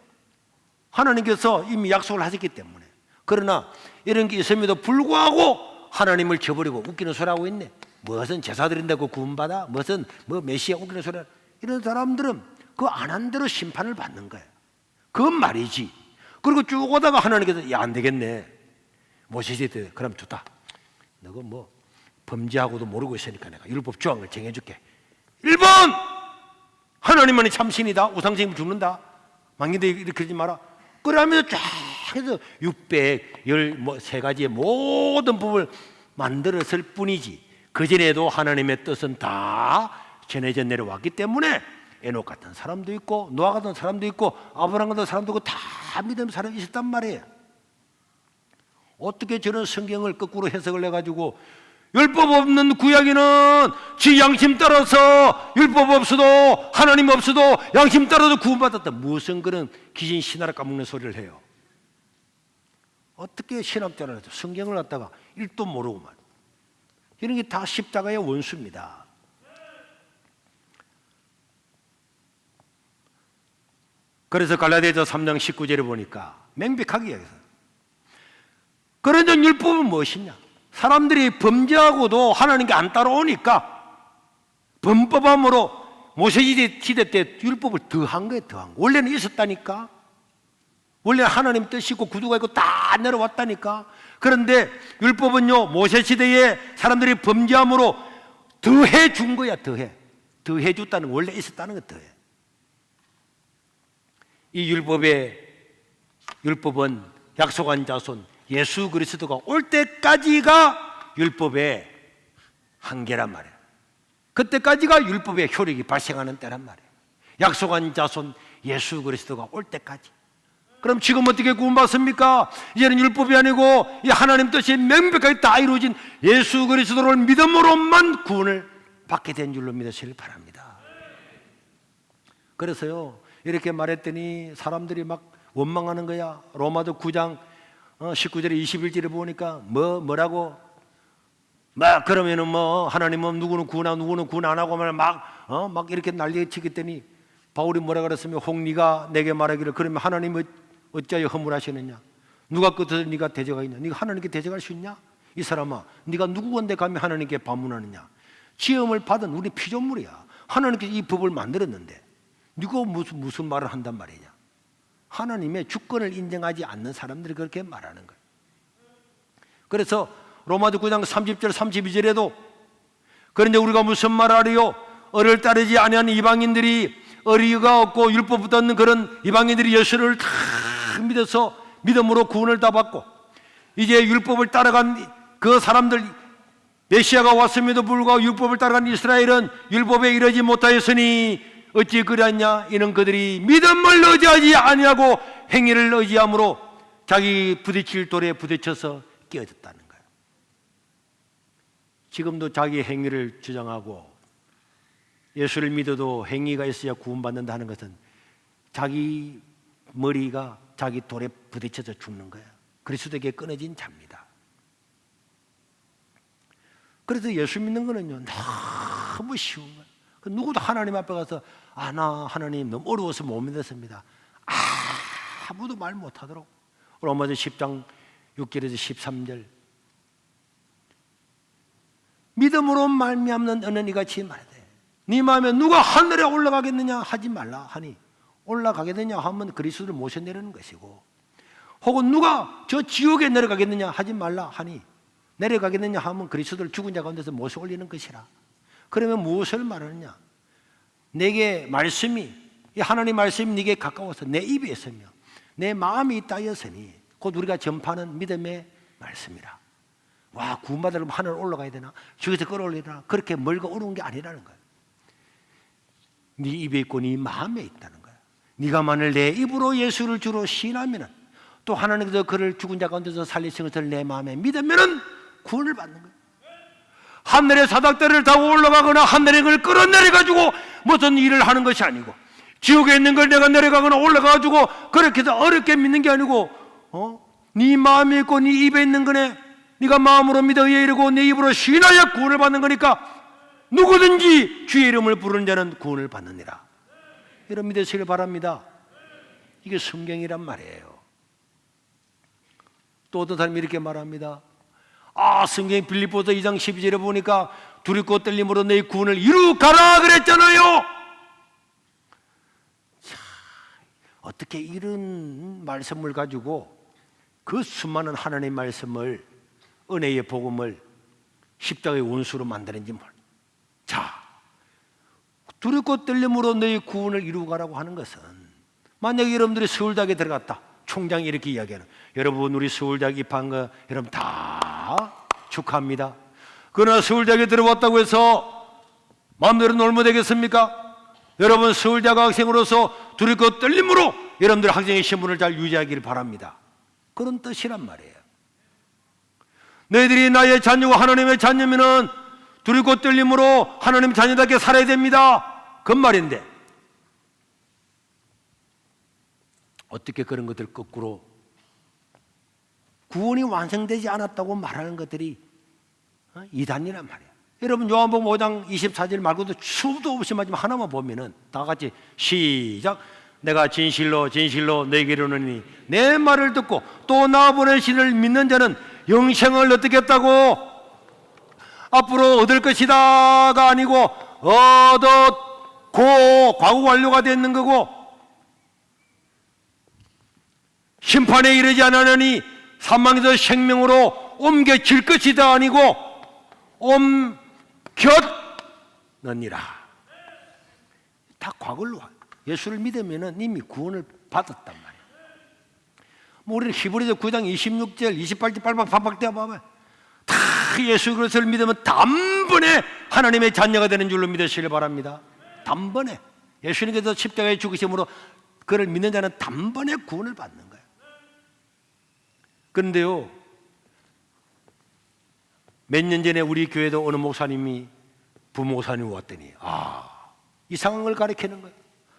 하나님께서 이미 약속을 하셨기 때문에. 그러나 이런 게 있음에도 불구하고 하나님을 저버리고 웃기는 소리 하고 있네. 무슨 제사 드린다고 구원받아? 무슨 메시아 웃기는 소리. 이런 사람들은 그 안 한 대로 심판을 받는 거예요. 그건 말이지. 그리고 쭉 오다가 하나님께서 안 되겠네. 모세시대 그럼 좋다. 너가 범죄하고도 모르고 있으니까 내가 율법 조항을 정해줄게. 1번 하나님만이 참신이다. 우상숭배 죽는다. 망인들 이렇게 하지 마라. 그러면서 쫙 해서 613가지의 모든 법을 만들었을 뿐이지 그전에도 하나님의 뜻은 다 전해져 내려왔기 때문에 에녹 같은 사람도 있고 노아 같은 사람도 있고 아브라함 같은 사람도 있고 다 믿음의 사람이 있었단 말이에요. 어떻게 저런 성경을 거꾸로 해석을 해가지고 율법 없는 구약에는 지 양심 따라서 율법 없어도 하나님 없어도 양심 따라서 구원받았다. 무슨 그런 귀신 신화를 까먹는 소리를 해요. 어떻게 신학자를 해서 성경을 갖다가 1도 모르고 말. 이런 게 다 십자가의 원수입니다. 그래서 갈라디아서 3장 19절에 보니까 명백하게 이야기해요. 그런 율법은 무엇이냐? 사람들이 범죄하고도 하나님께 안 따라오니까 범법함으로 모세시대 때 율법을 더한 거예요. 더한 거. 원래는 있었다니까. 원래 하나님 뜻이 있고 구두가 있고 다 내려왔다니까. 그런데 율법은요 모세시대에 사람들이 범죄함으로 더해 준 거야. 더해 줬다는 원래 있었다는 거 더해. 이 율법은 약속한 자손 예수 그리스도가 올 때까지가 율법의 한계란 말이에요. 그때까지가 율법의 효력이 발생하는 때란 말이에요. 약속한 자손 예수 그리스도가 올 때까지. 그럼 지금 어떻게 구원받습니까? 이제는 율법이 아니고 이 하나님 뜻이 명백하게 다 이루어진 예수 그리스도를 믿음으로만 구원을 받게 된 줄로 믿으시길 바랍니다. 그래서요 이렇게 말했더니 사람들이 막 원망하는 거야. 로마서 9장 19절에 21절에 보니까 뭐라고 그러면은 하나님은 누구는 구원하고 누구는 구원 안 하고 막 이렇게 난리치겠더니 바울이 뭐라 그랬으면 혹 네가 내게 말하기를 그러면 하나님은 어찌하여 허물하시느냐? 누가 끝에서 네가 대적하겠냐? 네가 하나님께 대적할 수 있냐? 이 사람아 네가 누구건데 감히 하나님께 반문하느냐? 지음을 받은 우리 피조물이야. 하나님께서 이 법을 만들었는데 네가 무슨 말을 한단 말이냐? 하나님의 주권을 인정하지 않는 사람들이 그렇게 말하는 거예요. 그래서 로마서 9장 30절 32절에도 그런데 우리가 무슨 말하리요? 어를 따르지 아니하는 이방인들이 어리가 없고 율법 붙었는 그런 이방인들이 예수를 다 믿어서 믿음으로 구원을 다 받고 이제 율법을 따라간 그 사람들 메시아가 왔음에도 불구하고 율법을 따라간 이스라엘은 율법에 이르지 못하였으니 어찌 그랬냐? 이는 그들이 믿음을 의지하지 아니하고 행위를 의지함으로 자기 부딪힐 돌에 부딪혀서 깨어졌다는 거예요. 지금도 자기 행위를 주장하고 예수를 믿어도 행위가 있어야 구원받는다는 것은 자기 머리가 자기 돌에 부딪혀서 죽는 거예요. 그리스도에게 끊어진 자입니다. 그래서 예수 믿는 거는요 너무 쉬운 거예요. 누구도 하나님 앞에 가서 나 하나님 너무 어려워서 못 믿었습니다. 아무도 말 못하도록. 로마서 10장 6절에서 13절 믿음으로 말미암는 어느 이같이 말하되 네 마음에 누가 하늘에 올라가겠느냐 하지 말라 하니 올라가겠느냐 하면 그리스도를 모셔내려는 것이고 혹은 누가 저 지옥에 내려가겠느냐 하지 말라 하니 내려가겠느냐 하면 그리스도를 죽은 자 가운데서 모셔 올리는 것이라. 그러면 무엇을 말하느냐? 내게 말씀이 이 하나님 말씀이 네게 가까워서 내 입에 있으며 내 마음이 있다였으니 곧 우리가 전파하는 믿음의 말씀이라. 와 구원받으려면 하늘 올라가야 되나? 저기서 끌어올리나? 그렇게 멀고 어려운 게 아니라는 거예요. 네 입에 있고 네 마음에 있다는 거예요. 네가 만일 내 입으로 예수를 주로 시인하면은 또 하나님께서 그를 죽은 자 가운데서 살리신 것을 내 마음에 믿으면은 구원을 받는 거예요. 하늘의 사닥다리를 타고 올라가거나 하늘의 걸 끌어내려가지고 무슨 일을 하는 것이 아니고 지옥에 있는 걸 내가 내려가거나 올라가가지고 그렇게 해서 어렵게 믿는 게 아니고 네 마음에 있고 네 입에 있는 거네. 네가 마음으로 믿어 의에 이르고 내 입으로 시인하여 구원을 받는 거니까 누구든지 주의 이름을 부르는 자는 구원을 받느니라. 여러분 믿으시길 바랍니다. 이게 성경이란 말이에요. 또 어떤 사람이 이렇게 말합니다. 성경 빌립보서 2장 12절에 보니까 두렵고 떨림으로 너희 구원을 이루가라 그랬잖아요. 자, 어떻게 이런 말씀을 가지고 그 수많은 하나님의 말씀을, 은혜의 복음을 십자가의 원수로 만드는지 몰라. 자, 두렵고 떨림으로 너희 구원을 이루가라고 하는 것은, 만약에 여러분들이 서울대학에 들어갔다, 총장이 이렇게 이야기하는, 여러분 우리 서울대학 입학한 거 여러분 다 축하합니다. 그러나 서울대학에 들어왔다고 해서 마음대로 놀면 되겠습니까? 여러분 서울대학 학생으로서 두렵고 떨림으로 여러분들 학생의 신분을 잘 유지하기를 바랍니다. 그런 뜻이란 말이에요. 너희들이 나의 자녀와 하나님의 자녀면은 두렵고 떨림으로 하나님 자녀답게 살아야 됩니다. 그 말인데 어떻게 그런 것들 거꾸로 구원이 완성되지 않았다고 말하는 것들이 이단이란 말이에요. 여러분 요한복음 5장 24절 말고도 수도 없이 마지막 하나만 보면은 다 같이 시작. 내가 진실로 진실로 너에게 이르노니 내 말을 듣고 또 나 보내신 이를 믿는 자는 영생을 어떻게 했다고? 앞으로 얻을 것이다가 아니고 얻었고 과거 완료가 되는 거고, 심판에 이르지 않으니 사망에서 생명으로 옮겨질 것이다 아니고 옮겼느니라. 다 과거로 예수를 믿으면 이미 구원을 받았단 말이에요. 우리는 히브리서 9장 26절 28절 반박 대봐봐요. 다 예수 그리스도를 믿으면 단번에 하나님의 자녀가 되는 줄로 믿으시길 바랍니다. 단번에 예수님께서 십자가에 죽으심으로 그를 믿는 자는 단번에 구원을 받는 거예요. 그런데요, 몇 년 전에 우리 교회도 어느 목사님이 부목사님이 왔더니 이상한 걸 가르치는 거예요.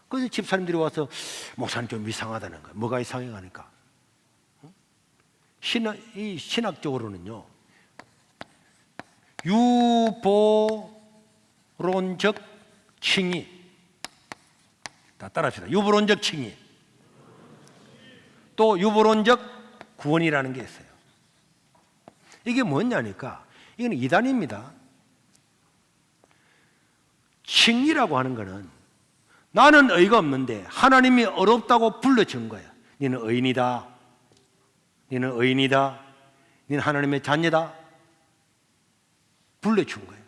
그래서 집사님들이 와서 목사님 좀 이상하다는 거예요. 뭐가 이상해 가니까 신학적으로는요, 유보론적 칭의, 다 따라합시다. 유보론적 칭의, 또 유보론적 구원이라는 게 있어요. 이게 뭐냐니까 이건 이단입니다. 칭의라고 하는 거는 나는 의가 없는데 하나님이 어렵다고 불러준 거야. 너는 의인이다, 너는 의인이다, 너는 하나님의 자녀다 불러준 거예요.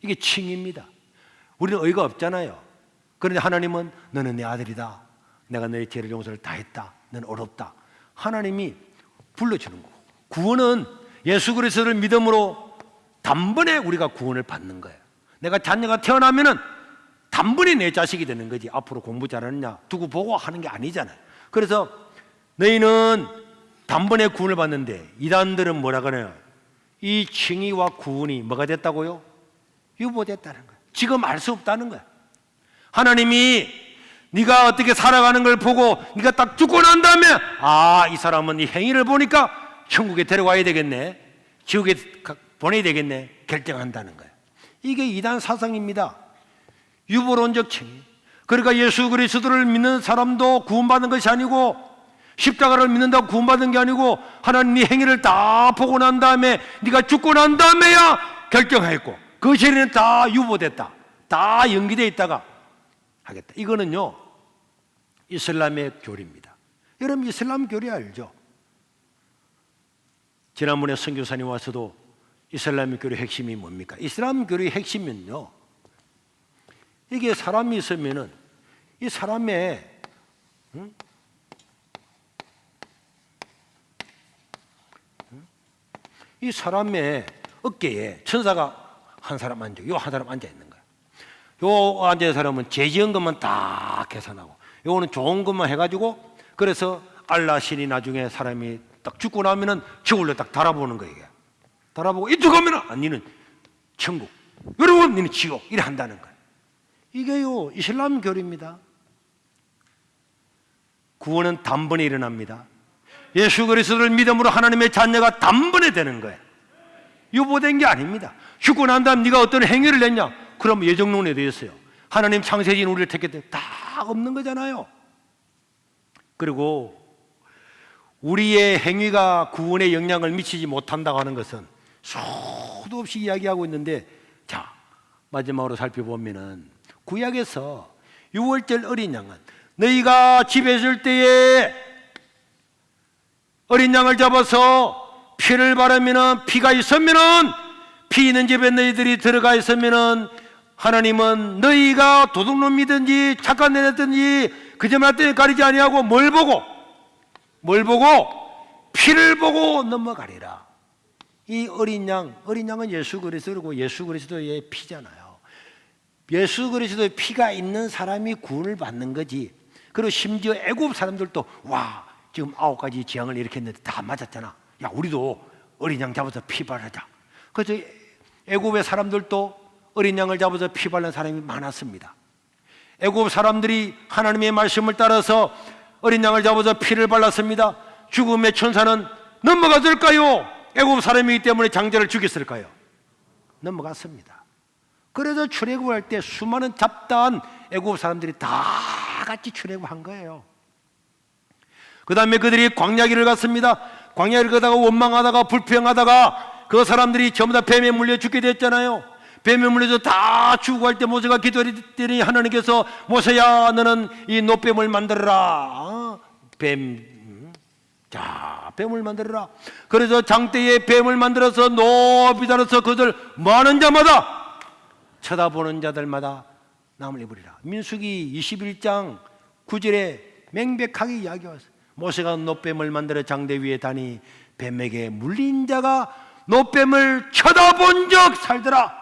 이게 칭의입니다. 우리는 의가 없잖아요. 그런데 하나님은 너는 내 아들이다, 내가 너의 죄를 용서를 다 했다, 너는 어렵다, 하나님이 불러주는 거고, 구원은 예수 그리스도를 믿음으로 단번에 우리가 구원을 받는 거예요. 내가 자녀가 태어나면은 단번에 내 자식이 되는 거지, 앞으로 공부 잘하느냐 두고 보고 하는 게 아니잖아요. 그래서 너희는 단번에 구원을 받는데 이단들은 뭐라 그래요? 이 칭의와 구원이 뭐가 됐다고요? 유보됐다는 거예요. 지금 알 수 없다는 거예요. 하나님이 네가 어떻게 살아가는 걸 보고 네가 딱 죽고 난 다음에 이 사람은 네 행위를 보니까 천국에 데려와야 되겠네, 지옥에 보내야 되겠네 결정한다는 거예요. 이게 이단 사상입니다. 유보론적 칭의. 그러니까 예수 그리스도를 믿는 사람도 구원받는 것이 아니고, 십자가를 믿는다고 구원받은 게 아니고, 하나님 네 행위를 다 보고 난 다음에 네가 죽고 난 다음에야 결정했고, 그 전에는 다 유보됐다, 다 연기되어 있다가 하겠다. 이거는요 이슬람의 교리입니다. 여러분 이슬람 교리 알죠? 지난번에 선교사님 와서도 이슬람 교리의 핵심이 뭡니까? 이슬람 교리의 핵심은요, 이게 사람이 있으면은 이 사람의 이 사람의 어깨에 천사가 한 사람 앉아, 한 사람 앉아 있는 거야. 요 앉아 있는 사람은 죄 지은 것만 딱 계산하고, 요거는 좋은 것만 해가지고, 그래서 알라 신이 나중에 사람이 딱 죽고 나면은 저울로 딱 달아보는 거예요. 달아보고 이쪽 가면은 니는 천국, 여러분 니는 지옥, 이래 한다는 거예요. 이게요 이슬람 교리입니다. 구원은 단번에 일어납니다. 예수 그리스도를 믿음으로 하나님의 자녀가 단번에 되는 거예요. 유보된 게 아닙니다. 죽고 난 다음 네가 어떤 행위를 했냐? 그럼 예정론에 되었어요. 하나님 창세진 우리를 택했대. 다 없는 거잖아요. 그리고 우리의 행위가 구원에 영향을 미치지 못한다고 하는 것은 수도 없이 이야기하고 있는데, 자, 마지막으로 살펴보면은 구약에서 유월절 어린 양은 너희가 집에 있을 때에 어린 양을 잡아서 피를 바르면은, 피가 있으면은, 피 있는 집에 너희들이 들어가 있으면은 하나님은 너희가 도둑놈이든지 착한 애였든지 거짓말 때문에 가리지 아니하고 뭘 보고 피를 보고 넘어가리라. 이 어린 양은 예수 그리스도고 예수 그리스도의 피잖아요. 예수 그리스도의 피가 있는 사람이 구원을 받는 거지. 그리고 심지어 애굽 사람들도 와, 지금 9가지 재앙을 일으켰는데 다 맞았잖아. 야, 우리도 어린 양 잡아서 피 바르자. 그래서 애굽의 사람들도 어린 양을 잡아서 피 바른 사람이 많았습니다. 애굽 사람들이 하나님의 말씀을 따라서 어린 양을 잡아서 피를 발랐습니다. 죽음의 천사는 넘어갔을까요? 애굽 사람이기 때문에 장자를 죽였을까요? 넘어갔습니다. 그래서 출애굽할 때 수많은 잡다한 애굽 사람들이 다 같이 출애굽한 거예요. 그 다음에 그들이 광야길을 갔습니다. 광야길을 가다가 원망하다가 불평하다가 그 사람들이 전부 다 뱀에 물려 죽게 됐잖아요. 뱀에 물려서 다 죽고 할 때 모세가 기도했더니 하나님께서 모세야, 너는 이 노뱀을 만들어라. 뱀을 만들어라. 그래서 장대에 뱀을 만들어서 높이 달아서 그들 많은 자마다, 쳐다보는 자들마다 남을 입으리라. 민수기 21장 9절에 명백하게 이야기했어요. 모세가 노뱀을 만들어 장대 위에 다니 뱀에게 물린 자가 노뱀을 쳐다본 적 살더라.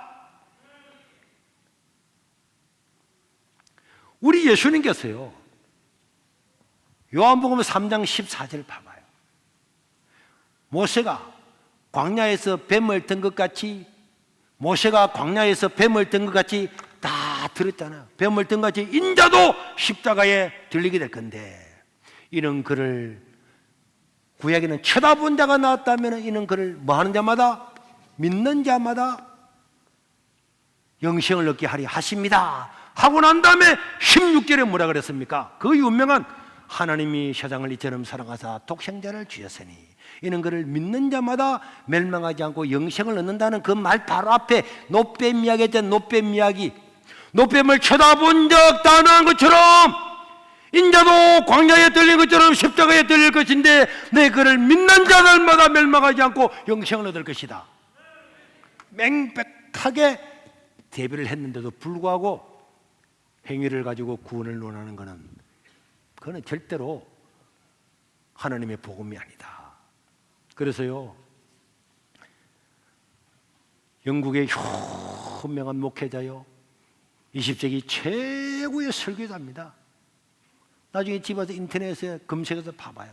우리 예수님께서요, 요한복음 3장 14절 봐봐요. 모세가 광야에서 뱀을 든 것 같이, 모세가 광야에서 뱀을 든 것 같이 다 들었잖아요. 뱀을 든 것 같이 인자도 십자가에 들리게 될 건데, 이런 글을 구약에는 쳐다본 자가 나왔다면 이는 그를 뭐하는 자마다, 믿는 자마다 영생을 얻게 하리 하십니다 하고 난 다음에 16절에 뭐라 그랬습니까? 그 유명한 하나님이 세상을 이처럼 사랑하사 독생자를 주셨으니 이는 그를 믿는 자마다 멸망하지 않고 영생을 얻는다는 그 말 바로 앞에 노뱀 이야기 했잖아요. 노뱀 이야기. 노뱀을 쳐다본 적 단언한 것처럼 인자도 광야에 떨린 것처럼 십자가에 떨릴 것인데 내 그를 믿는 자들마다 멸망하지 않고 영생을 얻을 것이다. 맹백하게 대비를 했는데도 불구하고 행위를 가지고 구원을 논하는 것은 그거는 절대로 하나님의 복음이 아니다. 그래서요, 영국의 유명한 목회자요, 20세기 최고의 설교자입니다. 나중에 집에서 인터넷에 검색해서 봐봐요.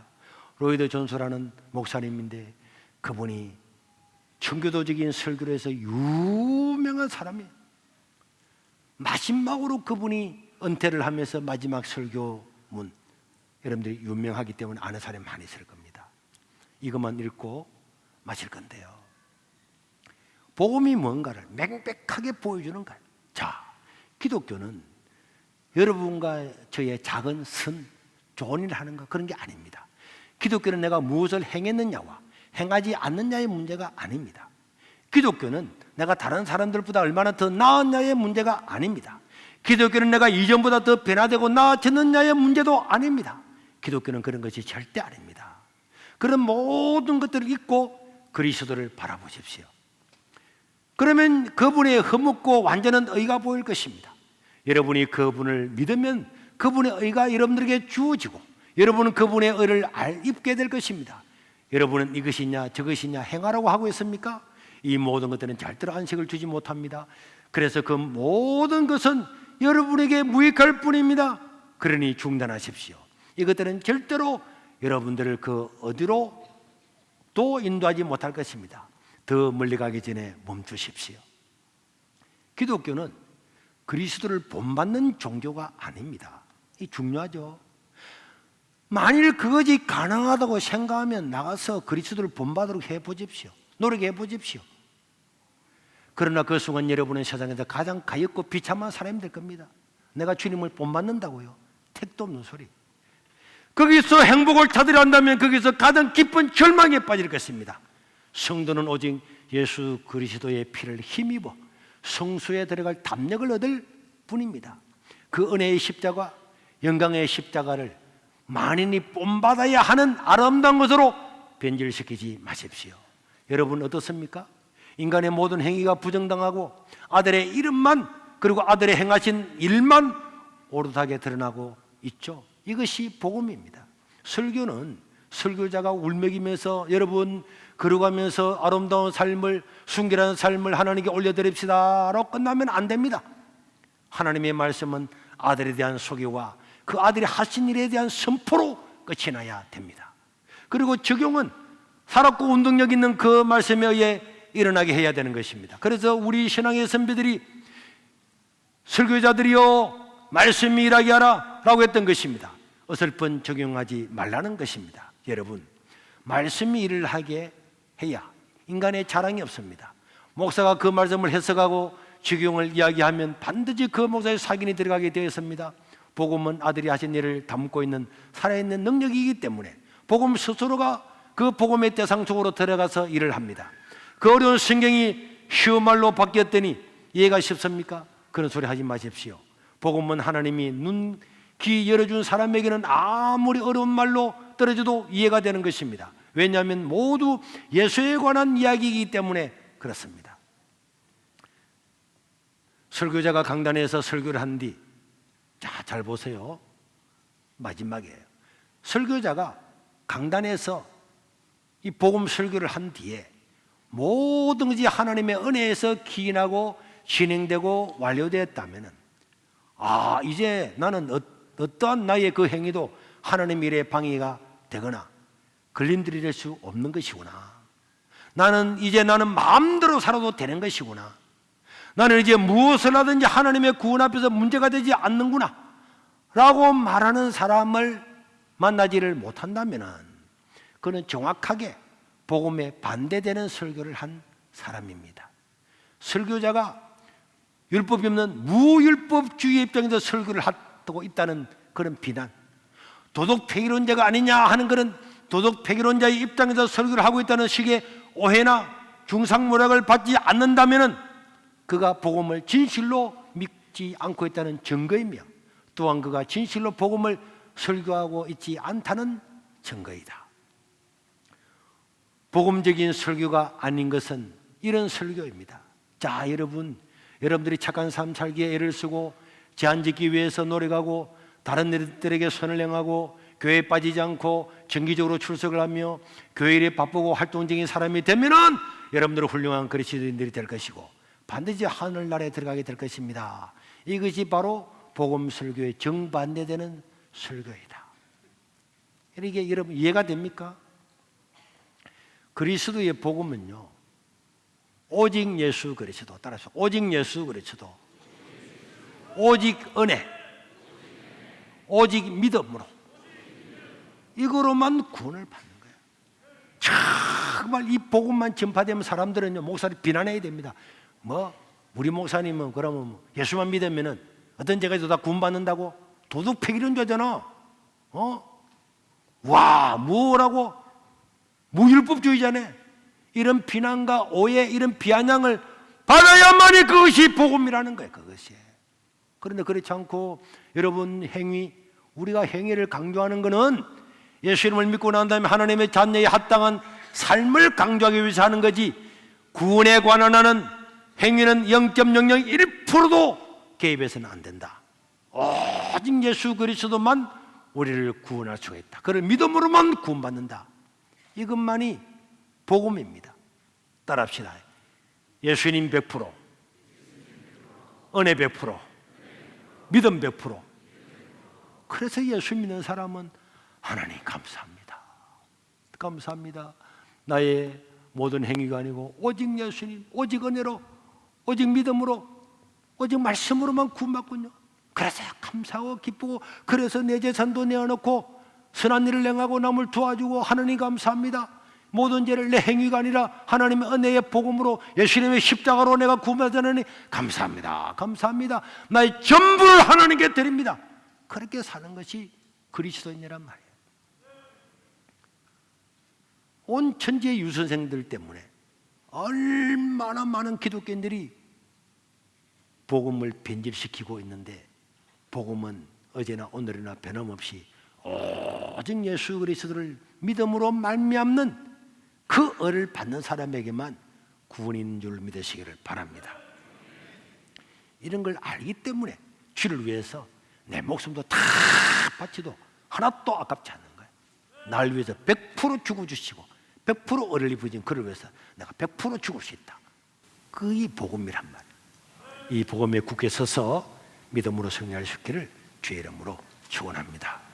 로이드 존스라는 목사님인데 그분이 청교도적인 설교를 해서 유명한 사람이에요. 마지막으로 그분이 은퇴를 하면서 마지막 설교문, 여러분들이 유명하기 때문에 아는 사람이 많이 있을 겁니다. 이것만 읽고 마칠 건데요, 복음이 뭔가를 맹백하게 보여주는 거예요. 자, 기독교는 여러분과 저의 작은 선, 좋은 일을 하는 것, 그런 게 아닙니다. 기독교는 내가 무엇을 행했느냐와 행하지 않느냐의 문제가 아닙니다. 기독교는 내가 다른 사람들보다 얼마나 더 나았냐의 문제가 아닙니다. 기독교는 내가 이전보다 더 변화되고 나아졌느냐의 문제도 아닙니다. 기독교는 그런 것이 절대 아닙니다. 그런 모든 것들을 잊고 그리스도를 바라보십시오. 그러면 그분의 허물고 완전한 의가 보일 것입니다. 여러분이 그분을 믿으면 그분의 의가 여러분들에게 주어지고 여러분은 그분의 의를 입게 될 것입니다. 여러분은 이것이냐 저것이냐 행하라고 하고 있습니까? 이 모든 것들은 절대로 안식을 주지 못합니다. 그래서 그 모든 것은 여러분에게 무익할 뿐입니다. 그러니 중단하십시오. 이것들은 절대로 여러분들을 그 어디로 또 인도하지 못할 것입니다. 더 멀리 가기 전에 멈추십시오. 기독교는 그리스도를 본받는 종교가 아닙니다. 이 중요하죠. 만일 그것이 가능하다고 생각하면 나가서 그리스도를 본받도록 해보십시오. 노력해 보십시오. 그러나 그 순간 여러분은 세상에서 가장 가엾고 비참한 사람이 될 겁니다. 내가 주님을 본받는다고요? 택도 없는 소리. 거기서 행복을 찾으려 한다면 거기서 가장 깊은 절망에 빠질 것입니다. 성도는 오직 예수 그리스도의 피를 힘입어 성수에 들어갈 담력을 얻을 뿐입니다. 그 은혜의 십자가, 영광의 십자가를 만인이 본받아야 하는 아름다운 것으로 변질시키지 마십시오. 여러분 어떻습니까? 인간의 모든 행위가 부정당하고 아들의 이름만, 그리고 아들의 행하신 일만 오롯하게 드러나고 있죠. 이것이 복음입니다. 설교는 설교자가 울먹이면서 여러분 걸어가면서 아름다운 삶을, 순결한 삶을 하나님께 올려드립시다 라고 끝나면 안 됩니다. 하나님의 말씀은 아들에 대한 소개와 그 아들이 하신 일에 대한 선포로 끝이 나야 됩니다. 그리고 적용은 살았고 운동력 있는 그 말씀에 의해 일어나게 해야 되는 것입니다. 그래서 우리 신앙의 선배들이 설교자들이여 말씀이 일하게 하라 라고 했던 것입니다. 어설픈 적용하지 말라는 것입니다. 여러분, 말씀이 일을 하게 해야 인간의 자랑이 없습니다. 목사가 그 말씀을 해석하고 적용을 이야기하면 반드시 그 목사의 사견이 들어가게 되어 있습니다. 복음은 아들이 하신 일을 담고 있는 살아있는 능력이기 때문에 복음 스스로가 그 복음의 대상 속으로 들어가서 일을 합니다. 그 어려운 성경이 쉬운 말로 바뀌었더니 이해가 쉽습니까? 그런 소리 하지 마십시오. 복음은 하나님이 눈, 귀 열어준 사람에게는 아무리 어려운 말로 떨어져도 이해가 되는 것입니다. 왜냐하면 모두 예수에 관한 이야기이기 때문에 그렇습니다. 설교자가 강단에서 설교를 한 뒤, 자, 잘 보세요. 마지막이에요. 설교자가 강단에서 이 복음 설교를 한 뒤에 모든 것이 하나님의 은혜에서 기인하고 진행되고 완료되었다면, 아, 이제 나는 어떠한 나의 그 행위도 하나님 일에 방해가 되거나 걸림돌이 수 없는 것이구나. 나는 마음대로 살아도 되는 것이구나. 나는 이제 무엇을 하든지 하나님의 구원 앞에서 문제가 되지 않는구나 라고 말하는 사람을 만나지를 못한다면 그는 정확하게 복음에 반대되는 설교를 한 사람입니다. 설교자가 율법이 없는 무율법주의 입장에서 설교를 하고 있다는 그런 비난, 도덕 폐기론자가 아니냐 하는 그런 도덕 폐기론자의 입장에서 설교를 하고 있다는 식의 오해나 중상모략을 받지 않는다면 그가 복음을 진실로 믿지 않고 있다는 증거이며, 또한 그가 진실로 복음을 설교하고 있지 않다는 증거이다. 복음적인 설교가 아닌 것은 이런 설교입니다. 자, 여러분들이 착한 삶 살기에 애를 쓰고 제한 짓기 위해서 노력하고 다른 일들에게 선을 행하고 교회에 빠지지 않고 정기적으로 출석을 하며 교회 일에 바쁘고 활동적인 사람이 되면은 여러분들은 훌륭한 그리스도인들이 될 것이고 반드시 하늘나라에 들어가게 될 것입니다. 이것이 바로 복음 설교의 정반대되는 설교이다. 이게 여러분 이해가 됩니까? 그리스도의 복음은요, 오직 예수 그리스도, 따라서 오직 예수 그리스도, 오직 은혜, 오직 믿음으로, 이거로만 구원을 받는 거예요. 정말 이 복음만 전파되면 사람들은요, 목사를 비난해야 됩니다. 우리 목사님은 그러면 예수만 믿으면은 어떤 죄가 다 구원받는다고? 도덕 폐기론자잖아. 와, 뭐라고? 무율법주의자네. 이런 비난과 오해, 이런 비아냥을 받아야만이 그것이 복음이라는 거예요. 그것이. 그런데 그렇지 않고 여러분 행위, 우리가 행위를 강조하는 것은 예수 이름을 믿고 난 다음에 하나님의 자녀에 합당한 삶을 강조하기 위해서 하는 거지, 구원에 관한하는 행위는 0.001%도 개입해서는 안 된다. 오직 예수 그리스도만 우리를 구원할 수가 있다. 그를 믿음으로만 구원받는다. 이것만이 복음입니다. 따라합시다. 예수님 100%, 은혜 100%, 믿음 100%. 그래서 예수 믿는 사람은 하나님 감사합니다. 감사합니다. 나의 모든 행위가 아니고 오직 예수님, 오직 은혜로, 오직 믿음으로, 오직 말씀으로만 구원받군요. 그래서 감사하고 기쁘고, 그래서 내 재산도 내어놓고 선한 일을 행하고 남을 도와주고 하나님 감사합니다. 모든 죄를 내 행위가 아니라 하나님의 은혜의 복음으로 예수님의 십자가로 내가 구원받으니 감사합니다. 감사합니다. 나의 전부를 하나님께 드립니다. 그렇게 사는 것이 그리스도인이란 말이에요. 온 천지의 유선생들 때문에 얼마나 많은 기독교인들이 복음을 변질시키고 있는데, 복음은 어제나 오늘이나 변함없이 오직 예수 그리스도를 믿음으로 말미암는 그 은혜를 받는 사람에게만 구원이 있는 줄 믿으시기를 바랍니다. 이런 걸 알기 때문에 주를 위해서 내 목숨도 다 바치도 하나도 아깝지 않는 거예요. 날 위해서 100% 죽어주시고 100% 은혜를 부으신 그를 위해서 내가 100% 죽을 수 있다. 그게 복음이란 말이에요. 이 복음에 굳게 서서 믿음으로 승리할 수 있기를 주의 이름으로 축원합니다.